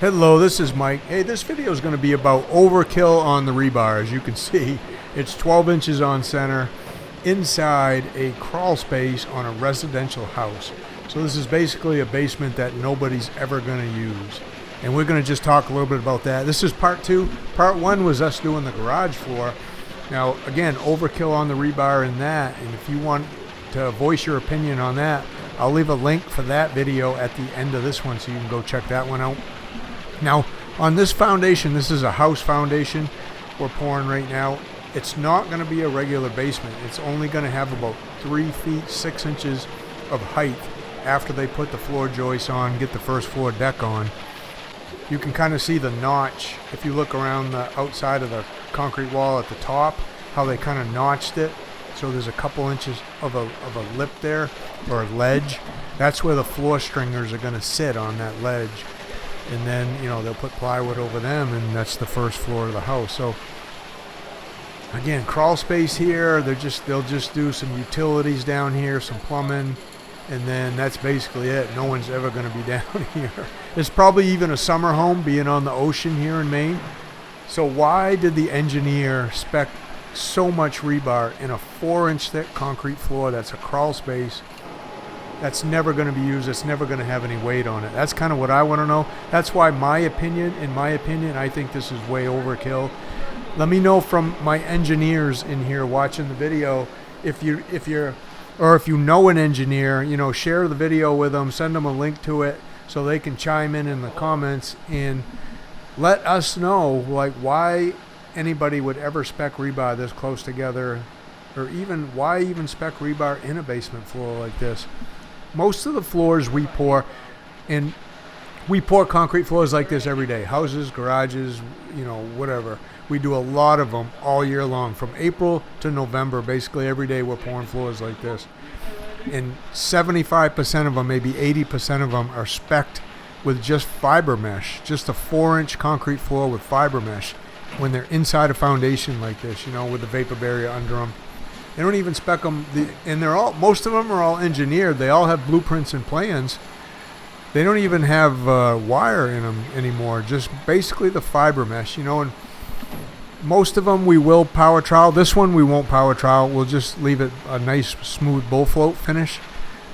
Hello, this is Mike. Hey, this video is going to be about overkill on the rebar. As you can see, it's 12 inches on center inside a crawl space on a residential house. So this is basically a basement that nobody's ever going to use. And we're going to just talk a little bit about that. This is part two. Part one was us doing the garage floor. Now, again, overkill on the rebar in that. And if you want to voice your opinion on that, I'll leave a link for that video at the end of this one so you can go check that one out. Now, on this foundation, this is a house foundation we're pouring right now. It's not going to be a regular basement. It's only going to have about 3 feet 6 inches of height after they put the floor joists on, get the first floor deck on. You can kind of see the notch if you look around the outside of the concrete wall at the top, how they kind of notched it. So there's a couple inches of a lip there, or a ledge. That's where the floor stringers are going to sit, on that ledge. And then, they'll put plywood over them, and that's the first floor of the house. So again, crawl space here. They'll just do some utilities down here, some plumbing, and then that's basically it. No one's ever going to be down here. It's probably even a summer home, being on the ocean here in Maine. So why did the engineer spec so much rebar in a 4-inch thick concrete floor that's a crawl space? That's never going to be used. It's never going to have any weight on it. That's kind of what I want to know. That's why in my opinion, I think this is way overkill. Let me know from my engineers in here watching the video, if you know an engineer, share the video with them, send them a link to it so they can chime in the comments and let us know, like, why anybody would ever spec rebar this close together, or even why even spec rebar in a basement floor like this. Most of the floors we pour, and we pour concrete floors like this every day. Houses, garages, whatever. We do a lot of them all year long. From April to November, basically every day we're pouring floors like this. And 75% of them, maybe 80% of them, are spec'd with just fibermesh. Just a 4-inch concrete floor with fibermesh when they're inside a foundation like this, with the vapor barrier under them. They don't even spec them, and most of them are all engineered. They all have blueprints and plans. They don't even have wire in them anymore, just basically the fiber mesh, and most of them we will power trowel. This one we won't power trowel. We'll just leave it a nice smooth bull float finish.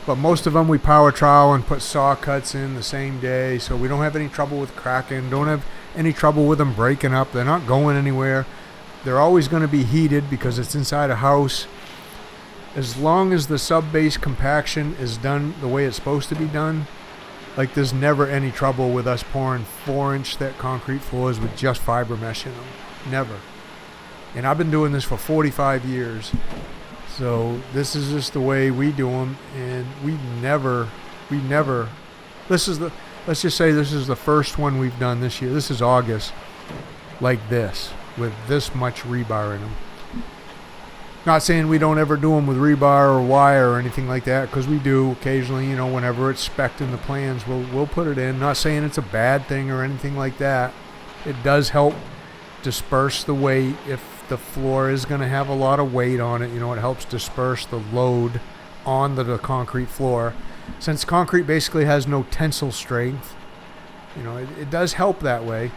But most of them we power trowel and put saw cuts in the same day, so we don't have any trouble with cracking, don't have any trouble with them breaking up. They're not going anywhere. They're always going to be heated because it's inside a house. As long as the sub-base compaction is done the way it's supposed to be done, like, there's never any trouble with us pouring 4-inch thick concrete floors with just fiber mesh in them. Never. And I've been doing this for 45 years. So this is just the way we do them, and we never, let's just say this is the first one we've done this year. This is August, like this, with this much rebar in them. Not saying we don't ever do them with rebar or wire or anything like that, because we do occasionally, whenever it's spec'd in the plans, we'll put it in. Not saying it's a bad thing or anything like that. It does help disperse the weight. If the floor is going to have a lot of weight on it, it helps disperse the load on the concrete floor. Since concrete basically has no tensile strength, it does help that way.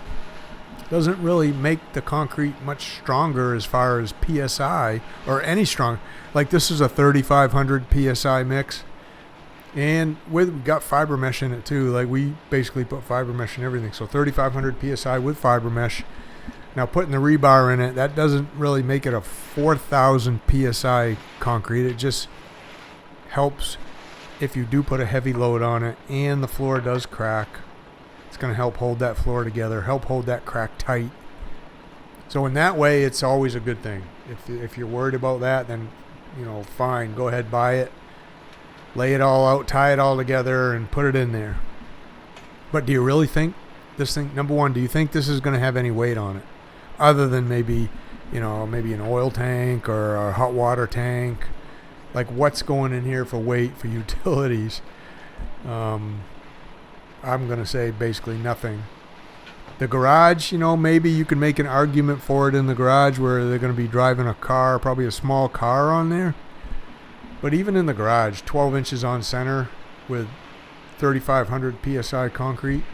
Doesn't really make the concrete much stronger as far as PSI, or any strong. Like, this is a 3500 PSI mix, and we've got fiber mesh in it too. Like, we basically put fiber mesh in everything. So 3500 PSI with fiber mesh. Now, putting the rebar in it, that doesn't really make it a 4000 PSI concrete. It just helps if you do put a heavy load on it and the floor does crack. It's going to help hold that floor together, help hold that crack tight. So in that way, it's always a good thing. If you're worried about that, then, fine, go ahead, buy it, lay it all out, tie it all together, and put it in there. But do you really think this thing, number one, do you think this is going to have any weight on it? Other than maybe an oil tank or a hot water tank. Like, what's going in here for weight for utilities? I'm going to say basically nothing. The garage, maybe you can make an argument for it in the garage where they're going to be driving a car, probably a small car on there. But even in the garage, 12 inches on center with 3,500 PSI concrete,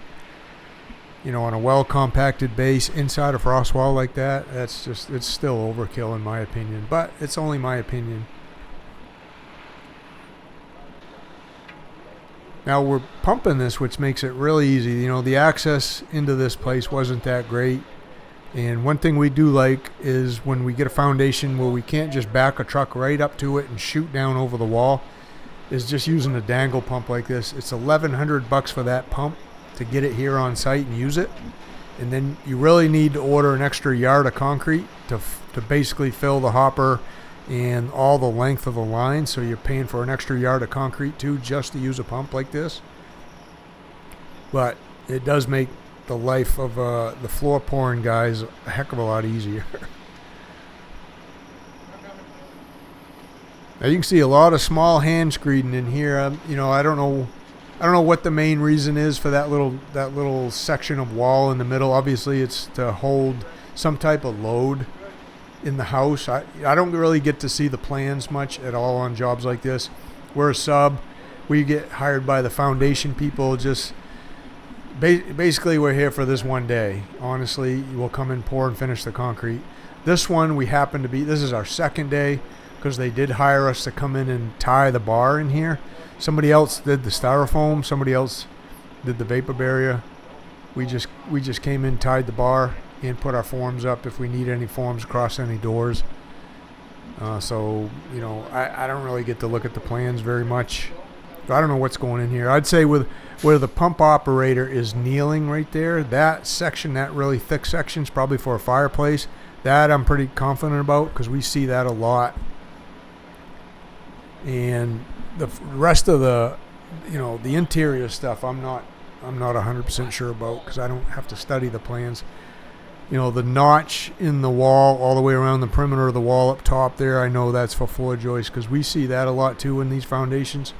you know, on a well compacted base inside a frost wall like that, that's just, it's still overkill in my opinion, but it's only my opinion. Now we're pumping this, which makes it really easy. You know, the access into this place wasn't that great. And one thing we do like is when we get a foundation where we can't just back a truck right up to it and shoot down over the wall, is just using a dangle pump like this. It's $1,100 for that pump to get it here on site and use it. And then you really need to order an extra yard of concrete to basically fill the hopper and all the length of the line, so you're paying for an extra yard of concrete too just to use a pump like this. But it does make the life of the floor pouring guys a heck of a lot easier. Now you can see a lot of small hand screeding in here. You know, I don't know what the main reason is for that little section of wall in the middle. Obviously it's to hold some type of load in the house. I don't really get to see the plans much at all on jobs like this. We're a sub. We get hired by the foundation people. Just basically we're here for this one day. Honestly, we'll come in, pour and finish the concrete. This one this is our second day because they did hire us to come in and tie the bar in here. Somebody else did the styrofoam. Somebody else did the vapor barrier. We just came in, tied the bar, and put our forms up if we need any forms across any doors. So, you know, I don't really get to look at the plans very much. I don't know what's going in here. I'd say with where the pump operator is kneeling right there, that section, that really thick section, is probably for a fireplace. That I'm pretty confident about because we see that a lot. And the rest of the, you know, the interior stuff, I'm not 100% sure about because I don't have to study the plans. You know, the notch in the wall all the way around the perimeter of the wall up top there, I know that's for floor joists because we see that a lot too in these foundations.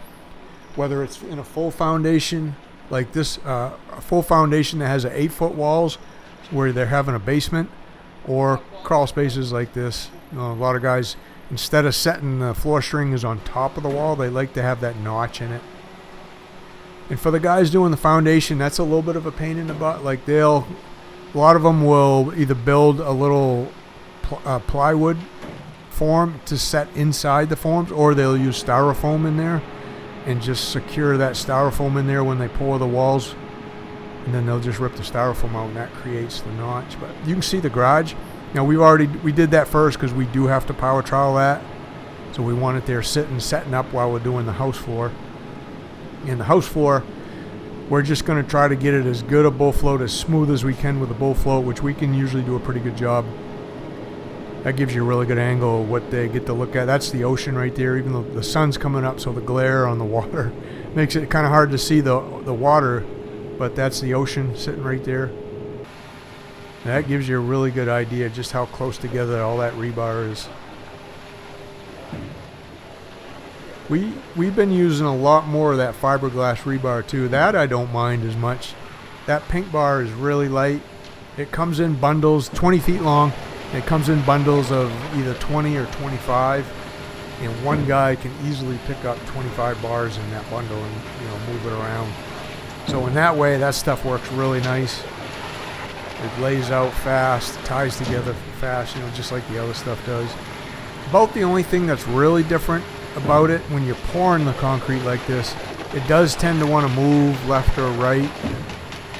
Whether it's in a full foundation like this, a full foundation that has 8-foot walls where they're having a basement, or crawl spaces like this. You know, a lot of guys, instead of setting the floor stringers on top of the wall, they like to have that notch in it. And for the guys doing the foundation, that's a little bit of a pain in the butt. Like a lot of them will either build a little plywood form to set inside the forms, or they'll use styrofoam in there and just secure that styrofoam in there when they pour the walls, and then they'll just rip the styrofoam out and that creates the notch. But you can see the garage. Now we did that first because we do have to power trowel that, so we want it there setting up while we're doing the house floor. And the house floor, we're just going to try to get it as good a bull float, as smooth as we can with a bull float, which we can usually do a pretty good job. That gives you a really good angle of what they get to look at. That's the ocean right there, even though the sun's coming up, so the glare on the water makes it kind of hard to see the water, but that's the ocean sitting right there. That gives you a really good idea just how close together all that rebar is. We've been using a lot more of that fiberglass rebar too. That I don't mind as much. That pink bar is really light. It comes in bundles, 20 feet long. It comes in bundles of either 20 or 25, and one guy can easily pick up 25 bars in that bundle and, you know, move it around. So in that way, that stuff works really nice. It lays out fast, ties together fast, you know, just like the other stuff does. About the only thing that's really different about it, when you're pouring the concrete like this, it does tend to want to move left or right.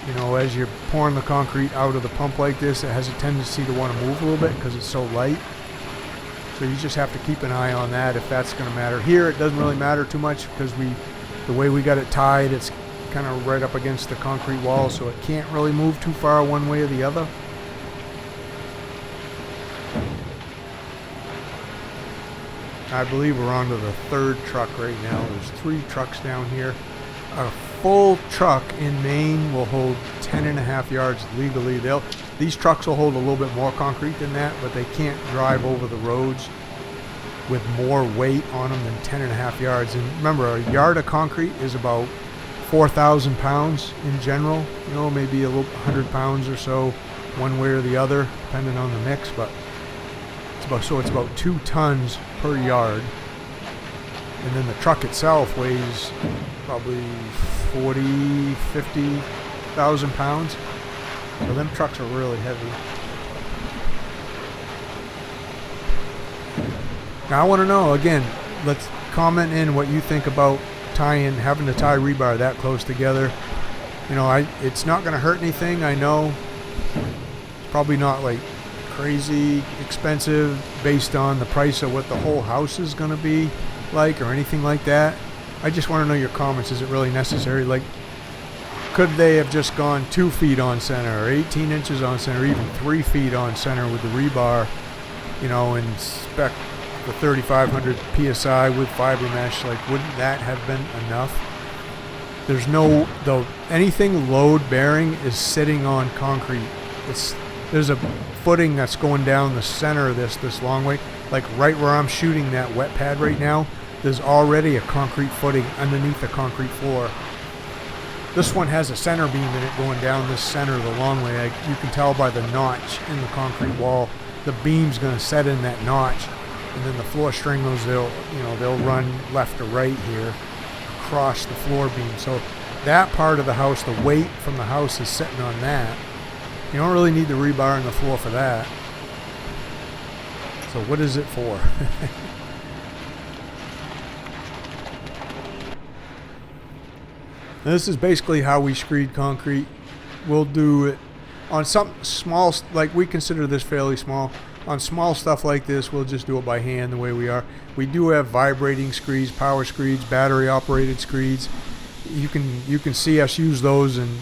You know, as you're pouring the concrete out of the pump like this, it has a tendency to want to move a little bit because it's so light. So you just have to keep an eye on that if that's going to matter. Here it doesn't really matter too much because the way we got it tied, it's kind of right up against the concrete wall, so it can't really move too far one way or the other. I believe we're on to the third truck right now. There's 3 trucks down here. A full truck in Maine will hold 10.5 yards legally. These trucks will hold a little bit more concrete than that, but they can't drive over the roads with more weight on them than 10.5 yards. And remember, a yard of concrete is about 4,000 pounds in general. You know, maybe a little 100 pounds or so one way or the other, depending on the mix. But it's about 2 tons per yard. And then the truck itself weighs probably 50,000 pounds. So them trucks are really heavy. Now I want to know, again, let's comment in what you think about having to tie rebar that close together. You know, it's not going to hurt anything, I know. It's probably not like crazy expensive based on the price of what the whole house is going to be like or anything like that. I just want to know your comments. Is it really necessary? Like, could they have just gone 2 feet on center or 18 inches on center, or even 3 feet on center with the rebar, you know, and spec the 3500 PSI with fibermesh? Like, wouldn't that have been enough? There's no, though, anything load bearing is sitting on concrete. There's a footing that's going down the center of this long way. Like right where I'm shooting that wet pad right now, there's already a concrete footing underneath the concrete floor. This one has a center beam in it going down this center of the long way. You can tell by the notch in the concrete wall. The beam's going to set in that notch, and then the floor stringers, they'll run left to right here across the floor beam. So that part of the house, the weight from the house is sitting on that. You don't really need the rebar in the floor for that. So what is it for? This is basically how we screed concrete. We'll do it on some small, like we consider this fairly small. On small stuff like this, we'll just do it by hand the way we are. We do have vibrating screeds, power screeds, battery operated screeds. You can see us use those, and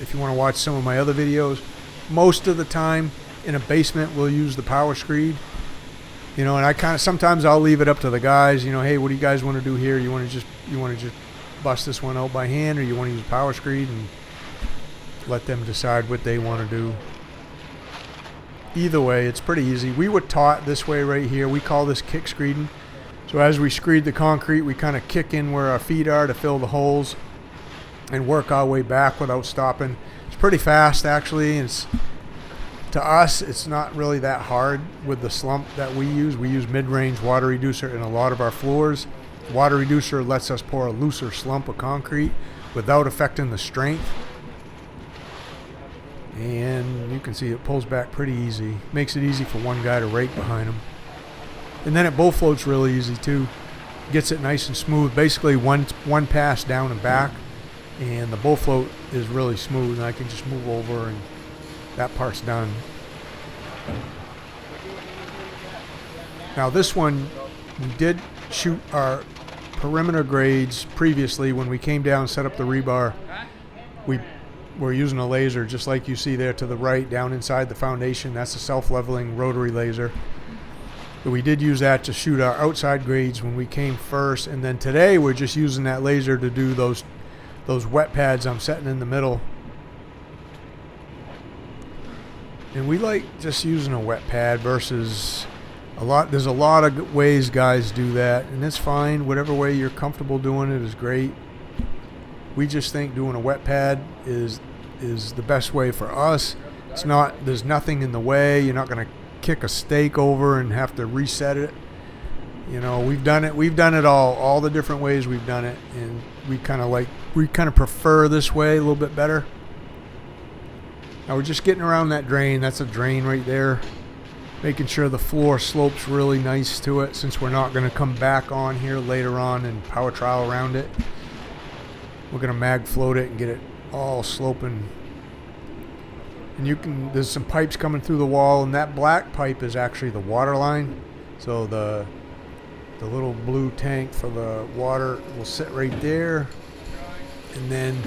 if you want to watch some of my other videos, most of the time in a basement we'll use the power screed. And I sometimes I'll leave it up to the guys. Hey, what do you guys want to do here? You want to just bust this one out by hand, or you want to use power screed, and let them decide what they want to do. Either way, it's pretty easy. We were taught this way right here. We call this kick screeding. So as we screed the concrete, we kind of kick in where our feet are to fill the holes and work our way back without stopping. It's pretty fast, actually. To us, it's not really that hard with the slump that we use. We use mid-range water reducer in a lot of our floors. Water reducer lets us pour a looser slump of concrete without affecting the strength. And you can see it pulls back pretty easy. Makes it easy for one guy to rake behind him. And then it bow floats really easy too. Gets it nice and smooth. Basically one pass down and back, and the bow float is really smooth, and I can just move over and that part's done. Now this one, we did shoot our perimeter grades previously. When we came down and set up the rebar, we're using a laser just like you see there to the right down inside the foundation. That's a self-leveling rotary laser. But we did use that to shoot our outside grades when we came first, and then today we're just using that laser to do those wet pads I'm setting in the middle. And we like just using a wet pad versus there's a lot of ways guys do that, and it's fine. Whatever way you're comfortable doing it is great. We just think doing a wet pad is the best way for us. There's nothing in the way. You're not going to kick a stake over and have to reset it. We've done it all the different ways we've done it, and we kind of prefer this way a little bit better. Now we're just getting around that drain. That's a drain right there, making sure the floor slopes really nice to it, since we're not going to come back on here later on and power trowel around it. We're going to mag float it and get it all sloping. And there's some pipes coming through the wall, and that black pipe is actually the water line. So the little blue tank for the water will sit right there. And then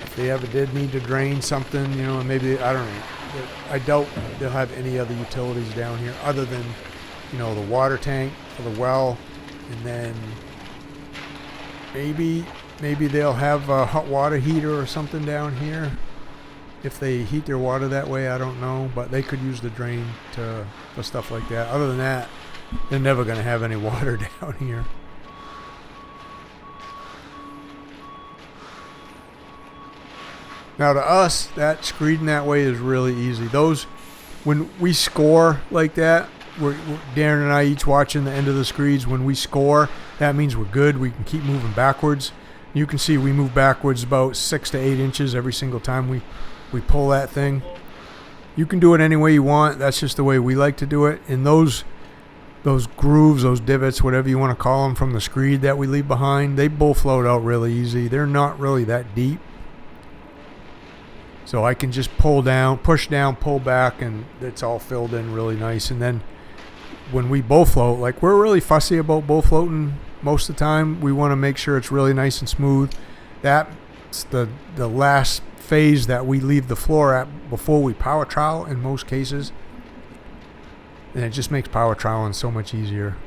if they ever did need to drain something, and maybe, I don't know, I doubt they'll have any other utilities down here other than, the water tank for the well. And then maybe they'll have a hot water heater or something down here. If they heat their water that way, I don't know, but they could use the drain for stuff like that. Other than that, they're never going to have any water down here. Now to us, that screeding that way is really easy. When we score like that, Darren and I each watching the end of the screeds. When we score, that means we're good. We can keep moving backwards. You can see we move backwards about 6 to 8 inches every single time we We pull that thing. You can do it any way you want. That's just the way we like to do it. And those grooves, those divots, whatever you want to call them, from the screed that we leave behind, they bull float out really easy. They're not really that deep. So I can just pull down, push down, pull back, and it's all filled in really nice. And then when we bull float, like, we're really fussy about bull floating most of the time. We want to make sure it's really nice and smooth. That's the last phase that we leave the floor at before we power trowel in most cases. And it just makes power troweling so much easier.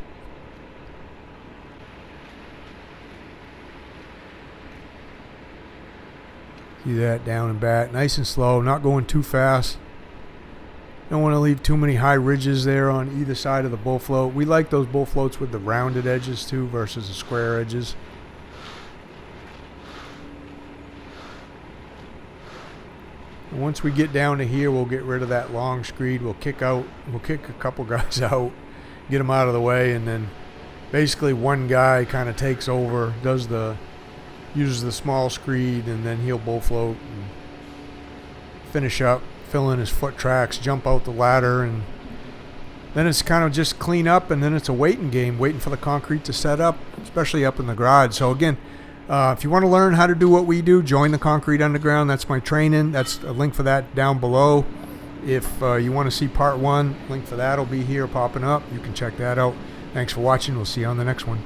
See that, down and back, nice and slow, not going too fast. Don't want to leave too many high ridges there on either side of the bull float. We like those bull floats with the rounded edges too versus the square edges. And once we get down to here, we'll get rid of that long screed. We'll kick a couple guys out, get them out of the way, and then basically one guy kind of takes over, uses the small screed, and then he'll bull float and finish up, fill in his foot tracks, jump out the ladder, and then it's kind of just clean up, and then it's a waiting game, waiting for the concrete to set up, especially up in the garage. So again, if you want to learn how to do what we do, join the Concrete Underground. That's my training. That's a link for that down below. If you want to see part 1, link for that will be here popping up. You can check that out. Thanks for watching. We'll see you on the next one.